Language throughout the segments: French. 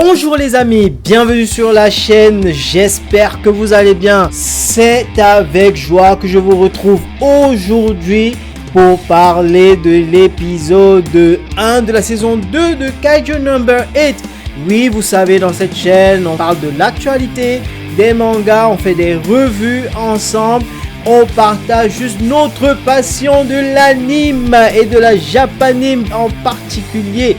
Bonjour les amis, bienvenue sur la chaîne, j'espère que vous allez bien. C'est avec joie que je vous retrouve aujourd'hui pour parler de l'épisode 1 de la saison 2 de Kaiju Number 8. Oui, vous savez, dans cette chaîne, on parle de l'actualité, des mangas, on fait des revues ensemble. On partage juste notre passion de l'anime et de la japanime en particulier.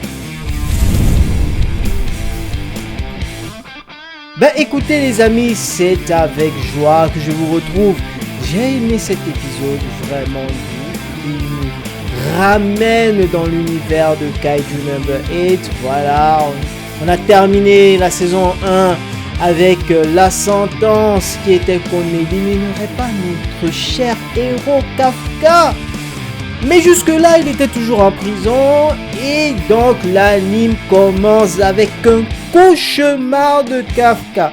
Écoutez les amis, c'est avec joie que je vous retrouve. J'ai aimé cet épisode, vraiment, il nous ramène dans l'univers de Kaiju Number 8. Voilà, on a terminé la saison 1 avec la sentence qui était qu'on n'éliminerait pas notre cher héros Kafka. Mais jusque-là, il était toujours en prison et donc l'anime commence avec un cauchemar de Kafka.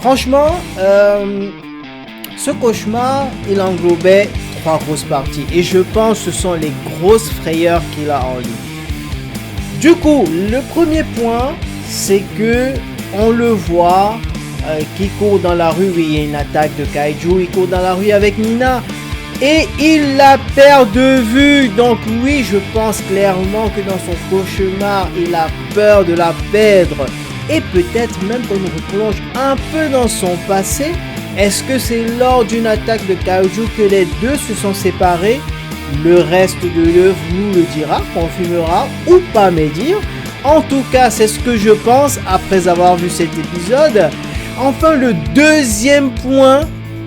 Franchement, ce cauchemar, il englobait 3 grosses parties et je pense que ce sont les grosses frayeurs qu'il a en lui. Du coup, le premier point, c'est que on le voit qui court dans la rue, il y a une attaque de Kaiju, il court dans la rue avec Nina. Et il la perd de vue. Donc oui, je pense clairement que dans son cauchemar, il a peur de la perdre. Et peut-être même qu'on nous replonge un peu dans son passé. Est-ce que c'est lors d'une attaque de Kaiju que les deux se sont séparés? Le reste de l'œuvre nous le dira, confirmera ou pas médire. En tout cas, c'est ce que je pense après avoir vu cet épisode. Enfin, le deuxième point.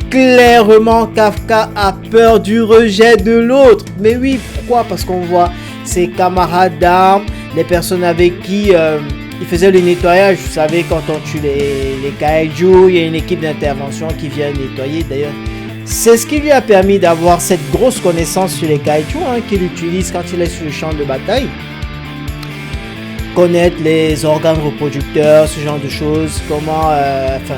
Clairement, Kafka a peur du rejet de l'autre. Mais oui, pourquoi? Parce qu'on voit ses camarades d'armes, les personnes avec qui il faisait le nettoyage. Vous savez, quand on tue les kaiju, il y a une équipe d'intervention qui vient nettoyer. D'ailleurs, c'est ce qui lui a permis d'avoir cette grosse connaissance sur les kaiju qu'il utilise quand il est sur le champ de bataille. Connaître les organes reproducteurs, ce genre de choses. Comment,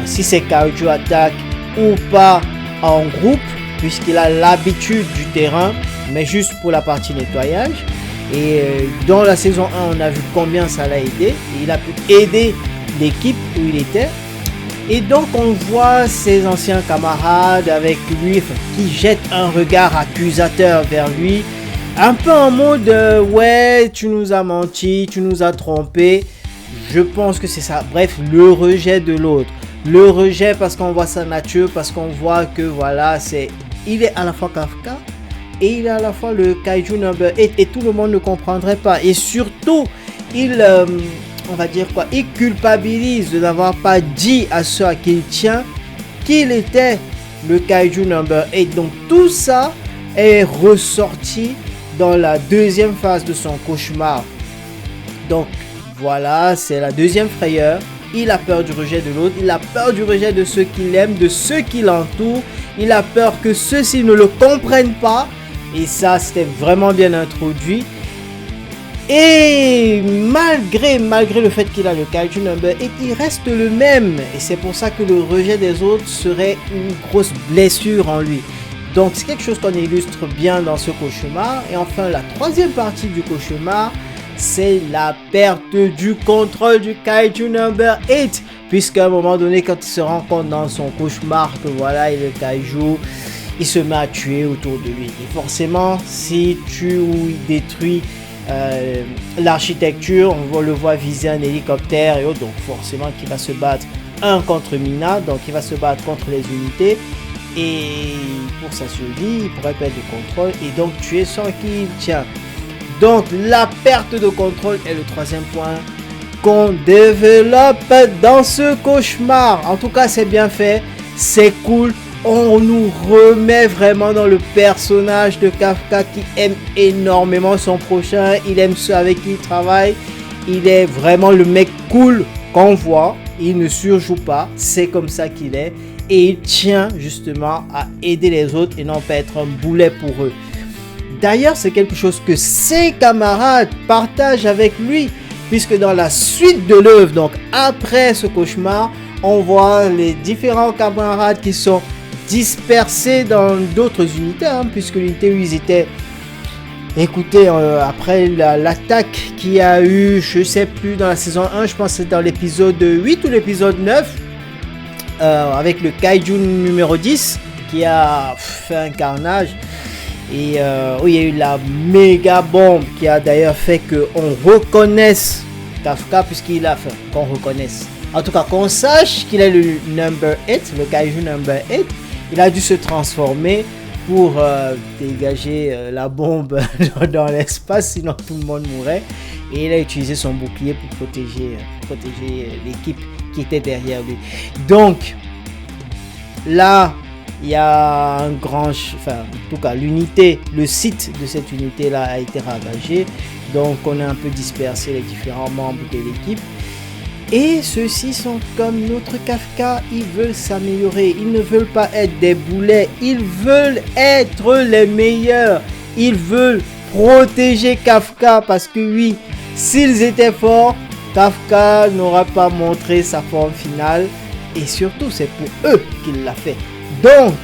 si ces kaiju attaquent ou pas en groupe, puisqu'il a l'habitude du terrain, mais juste pour la partie nettoyage. Et dans la saison 1, on a vu combien ça l'a aidé. Il a pu aider l'équipe où il était. Et donc on voit ses anciens camarades avec lui qui jettent un regard accusateur vers lui. Un peu en mode ouais, tu nous as menti, tu nous as trompé. Je pense que c'est ça. Bref, le rejet de l'autre. Le rejet parce qu'on voit sa nature, parce qu'on voit que voilà, il est à la fois Kafka et il est à la fois le Kaiju Number 8 et tout le monde ne comprendrait pas. Et surtout, il culpabilise de n'avoir pas dit à ceux à qui il tient qu'il était le Kaiju Number 8. Donc tout ça est ressorti dans la deuxième phase de son cauchemar. Donc voilà, c'est la deuxième frayeur. Il a peur du rejet de l'autre, il a peur du rejet de ceux qu'il aime, de ceux qui l'entourent. Il a peur que ceux-ci ne le comprennent pas. Et ça, c'était vraiment bien introduit. Et malgré le fait qu'il a le Kaiju Number 8, il reste le même. Et c'est pour ça que le rejet des autres serait une grosse blessure en lui. Donc c'est quelque chose qu'on illustre bien dans ce cauchemar. Et enfin, la troisième partie du cauchemar, c'est la perte du contrôle du Kaiju Number 8. Puisqu'à un moment donné, quand il se rend compte dans son cauchemar que voilà, il est le Kaiju, il se met à tuer autour de lui. Et forcément, s'il tue ou il détruit l'architecture, on le voit viser un hélicoptère et autres. Donc forcément qu'il va se battre contre Mina. Donc il va se battre contre les unités. Et pour sa survie, il pourrait perdre le contrôle et donc tuer sans qu'il tient. Donc la perte de contrôle est le troisième point qu'on développe dans ce cauchemar. En tout cas, c'est bien fait, c'est cool. On nous remet vraiment dans le personnage de Kafka qui aime énormément son prochain. Il aime ceux avec qui il travaille. Il est vraiment le mec cool qu'on voit. Il ne surjoue pas, c'est comme ça qu'il est. Et il tient justement à aider les autres et non pas être un boulet pour eux. D'ailleurs, c'est quelque chose que ses camarades partagent avec lui, puisque dans la suite de l'œuvre, donc après ce cauchemar, on voit les différents camarades qui sont dispersés dans d'autres unités, puisque l'unité où ils étaient Écoutez, après l'attaque qu'il y a eu, je sais plus, dans la saison 1, je pense que c'est dans l'épisode 8 ou l'épisode 9, avec le Kaiju numéro 10 qui a fait un carnage. Et où il y a eu la méga bombe qui a d'ailleurs fait qu'on reconnaisse Kafka, puisqu'il a fait qu'on reconnaisse. En tout cas, qu'on sache qu'il est le number 8, le Kaiju number 8. Il a dû se transformer pour dégager la bombe dans l'espace, sinon tout le monde mourrait. Et il a utilisé son bouclier pour protéger l'équipe qui était derrière lui. Donc, là, il y a un grand... Enfin, en tout cas, l'unité, le site de cette unité-là a été ravagé. Donc, on a un peu dispersé les différents membres de l'équipe. Et ceux-ci sont comme notre Kafka, ils veulent s'améliorer, ils ne veulent pas être des boulets, ils veulent être les meilleurs, ils veulent protéger Kafka parce que oui, s'ils étaient forts, Kafka n'aura pas montré sa forme finale et surtout c'est pour eux qu'il l'a fait. Donc,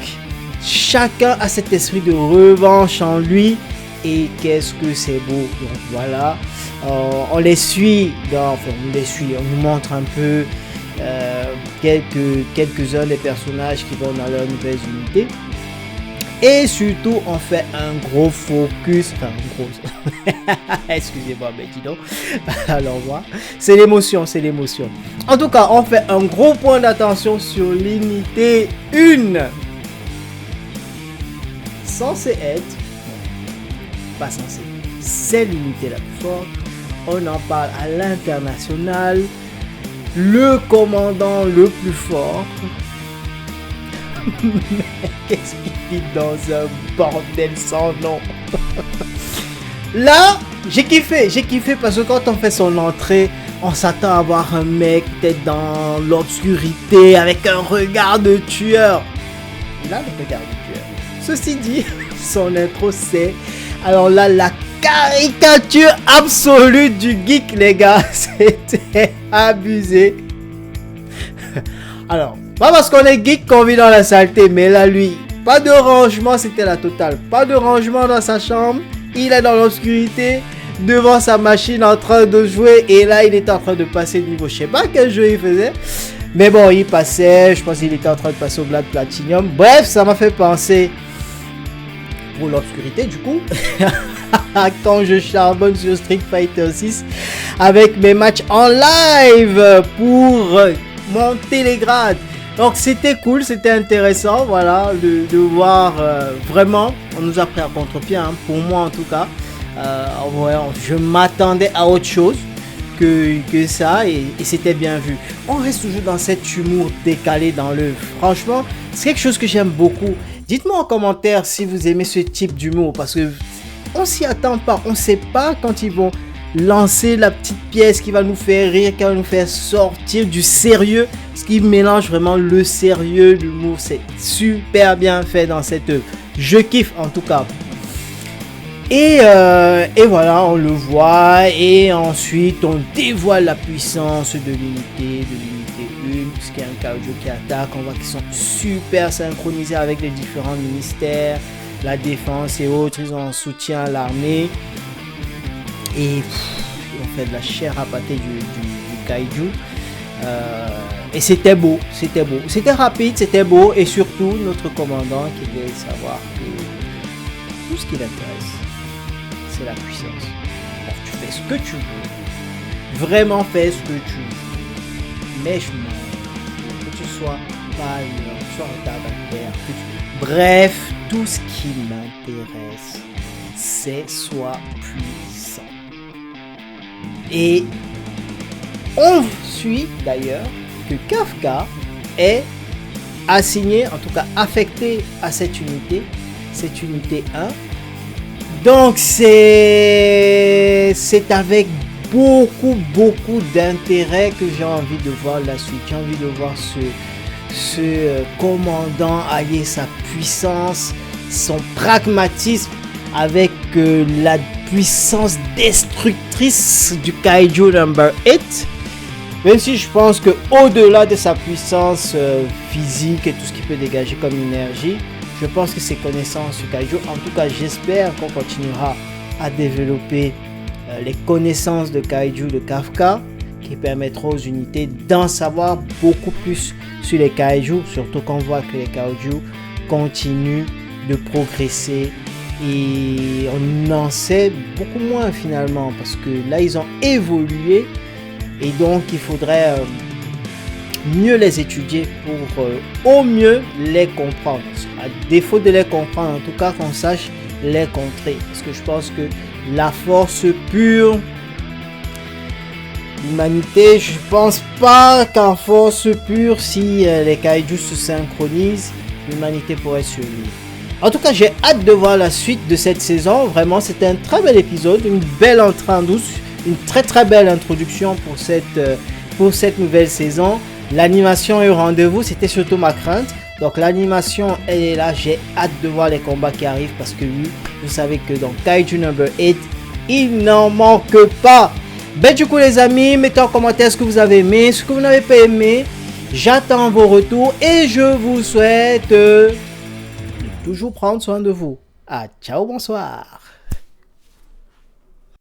chacun a cet esprit de revanche en lui et qu'est-ce que c'est beau. Donc voilà. On les suit, on nous montre un peu quelques-uns des personnages qui vont dans leurs nouvelles unités. Et surtout, on fait un gros focus, excusez-moi, mais dis donc, alors voilà, c'est l'émotion. En tout cas, on fait un gros point d'attention sur l'unité 1. Censé être, pas censé, c'est l'unité la plus forte. On en parle à l'international. Le commandant le plus fort. Mais qu'est-ce qu'il dit dans un bordel sans nom. Là, j'ai kiffé parce que quand on fait son entrée, on s'attend à voir un mec peut-être dans l'obscurité avec un regard de tueur. Il a le regard de tueur. Ceci dit, son intro c'est... Alors là, la caricature absolue du geek, les gars. C'était abusé. Alors, pas parce qu'on est geek qu'on vit dans la saleté, mais là, lui, pas de rangement, c'était la totale. Pas de rangement dans sa chambre. Il est dans l'obscurité, devant sa machine en train de jouer. Et là, il était en train de passer le niveau. Je sais pas quel jeu il faisait. Mais bon, il passait. Je pense qu'il était en train de passer au Black Platinum. Bref, ça m'a fait penser... pour l'obscurité du coup quand je charbonne sur Street Fighter 6 avec mes matchs en live pour monter les grades. Donc c'était cool, c'était intéressant, voilà, de voir vraiment, on nous a pris à contre-pied, hein, pour moi en tout cas. Ouais, je m'attendais à autre chose que ça et c'était bien vu. On reste toujours dans cet humour décalé dans l'œuvre. Franchement, c'est quelque chose que j'aime beaucoup. Dites-moi en commentaire si vous aimez ce type d'humour parce que on s'y attend pas, on sait pas quand ils vont lancer la petite pièce qui va nous faire rire, qui va nous faire sortir du sérieux, ce qui mélange vraiment le sérieux, l'humour, c'est super bien fait dans cette œuvre. Je kiffe en tout cas. Et voilà, on le voit et ensuite on dévoile la puissance de l'unité 1, puisqu'il y a un Kaiju qui attaque, on voit qu'ils sont super synchronisés avec les différents ministères, la défense et autres, ils ont un soutien à l'armée et on fait de la chair à pâté du Kaiju et c'était beau, c'était rapide, c'était beau et surtout notre commandant qui veut savoir que tout ce qui l'intéresse c'est la puissance. Alors, tu fais ce que tu veux, vraiment fais ce que tu veux, mais je m'en que tu sois pas que tu sois retardataire, bref, tout ce qui m'intéresse c'est soit puissant. Et on suit d'ailleurs que Kafka est assigné, en tout cas affecté à cette unité 1. Donc c'est avec beaucoup d'intérêt que j'ai envie de voir la suite. J'ai envie de voir ce commandant allier sa puissance, son pragmatisme avec la puissance destructrice du Kaiju number 8. Même si je pense que au-delà de sa puissance physique et tout ce qu'il peut dégager comme énergie, je pense que ses connaissances sur Kaiju, en tout cas j'espère qu'on continuera à développer les connaissances de Kaiju de Kafka, qui permettra aux unités d'en savoir beaucoup plus sur les Kaiju, surtout quand on voit que les Kaiju continuent de progresser et on en sait beaucoup moins finalement, parce que là ils ont évolué et donc il faudrait mieux les étudier pour au mieux les comprendre. À défaut de les comprendre, en tout cas qu'on sache les contrer, parce que je pense que la force pure, l'humanité, je pense pas qu'en force pure, si les Kaiju se synchronisent, l'humanité pourrait survivre. En tout cas, j'ai hâte de voir la suite de cette saison. Vraiment, c'était un très bel épisode, une belle entrée en douce, une très très belle introduction pour cette nouvelle saison. L'animation est au rendez-vous, c'était surtout ma crainte. Donc l'animation, elle est là, j'ai hâte de voir les combats qui arrivent, parce que oui, vous savez que dans Kaiju Number 8, il n'en manque pas. Ben du coup les amis, mettez en commentaire ce que vous avez aimé, ce que vous n'avez pas aimé. J'attends vos retours et je vous souhaite de toujours prendre soin de vous. Ah, ciao, bonsoir.